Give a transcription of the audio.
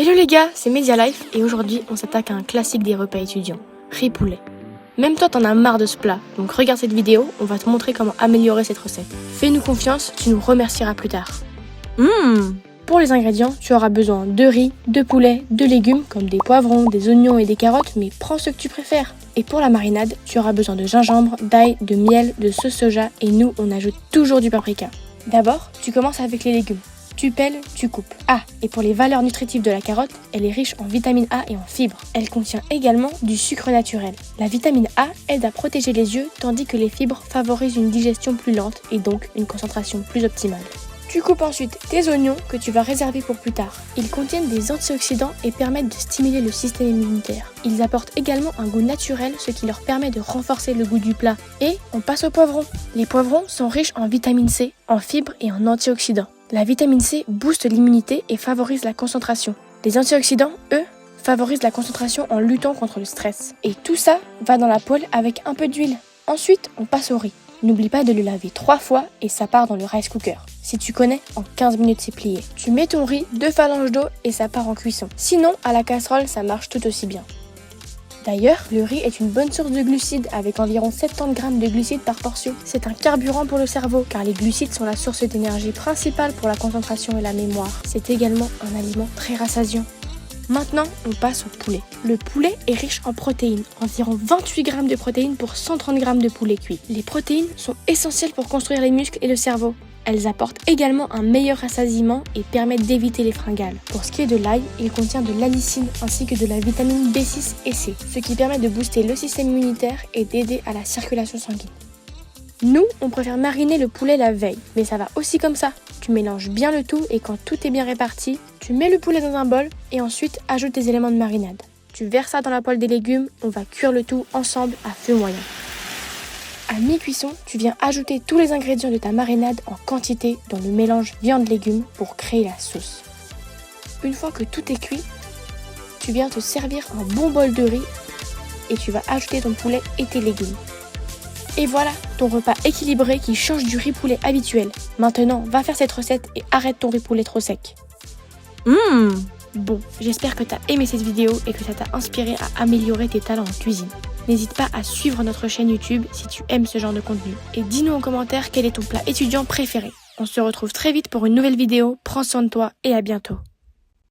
Hello les gars, c'est Medialife et aujourd'hui on s'attaque à un classique des repas étudiants, riz poulet. Même toi t'en as marre de ce plat, donc regarde cette vidéo, on va te montrer comment améliorer cette recette. Fais-nous confiance, tu nous remercieras plus tard. Pour les ingrédients, tu auras besoin de riz, de poulet, de légumes comme des poivrons, des oignons et des carottes, mais prends ce que tu préfères. Et pour la marinade, tu auras besoin de gingembre, d'ail, de miel, de sauce soja et nous on ajoute toujours du paprika. D'abord, tu commences avec les légumes. Tu pelles, tu coupes. Ah, et pour les valeurs nutritives de la carotte, elle est riche en vitamine A et en fibres. Elle contient également du sucre naturel. La vitamine A aide à protéger les yeux, tandis que les fibres favorisent une digestion plus lente et donc une concentration plus optimale. Tu coupes ensuite tes oignons que tu vas réserver pour plus tard. Ils contiennent des antioxydants et permettent de stimuler le système immunitaire. Ils apportent également un goût naturel, ce qui leur permet de renforcer le goût du plat. Et on passe aux poivrons. Les poivrons sont riches en vitamine C, en fibres et en antioxydants. La vitamine C booste l'immunité et favorise la concentration. Les antioxydants, eux, favorisent la concentration en luttant contre le stress. Et tout ça va dans la poêle avec un peu d'huile. Ensuite, on passe au riz. N'oublie pas de le laver 3 fois et ça part dans le rice cooker. Si tu connais, en 15 minutes c'est plié. Tu mets ton riz, 2 phalanges d'eau et ça part en cuisson. Sinon, à la casserole, ça marche tout aussi bien. D'ailleurs, le riz est une bonne source de glucides avec environ 70 grammes de glucides par portion. C'est un carburant pour le cerveau car les glucides sont la source d'énergie principale pour la concentration et la mémoire. C'est également un aliment très rassasiant. Maintenant, on passe au poulet. Le poulet est riche en protéines, environ 28 grammes de protéines pour 130 grammes de poulet cuit. Les protéines sont essentielles pour construire les muscles et le cerveau. Elles apportent également un meilleur rassasiement et permettent d'éviter les fringales. Pour ce qui est de l'ail, il contient de l'allicine ainsi que de la vitamine B6 et C, ce qui permet de booster le système immunitaire et d'aider à la circulation sanguine. Nous, on préfère mariner le poulet la veille, mais ça va aussi comme ça. Tu mélanges bien le tout et quand tout est bien réparti, tu mets le poulet dans un bol et ensuite ajoute tes éléments de marinade. Tu verses ça dans la poêle des légumes, on va cuire le tout ensemble à feu moyen. À mi-cuisson, tu viens ajouter tous les ingrédients de ta marinade en quantité dans le mélange viande-légumes pour créer la sauce. Une fois que tout est cuit, tu viens te servir un bon bol de riz et tu vas ajouter ton poulet et tes légumes. Et voilà, ton repas équilibré qui change du riz poulet habituel. Maintenant, va faire cette recette et arrête ton riz poulet trop sec. Bon, j'espère que tu as aimé cette vidéo et que ça t'a inspiré à améliorer tes talents en cuisine. N'hésite pas à suivre notre chaîne YouTube si tu aimes ce genre de contenu. Et dis-nous en commentaire quel est ton plat étudiant préféré. On se retrouve très vite pour une nouvelle vidéo. Prends soin de toi et à bientôt.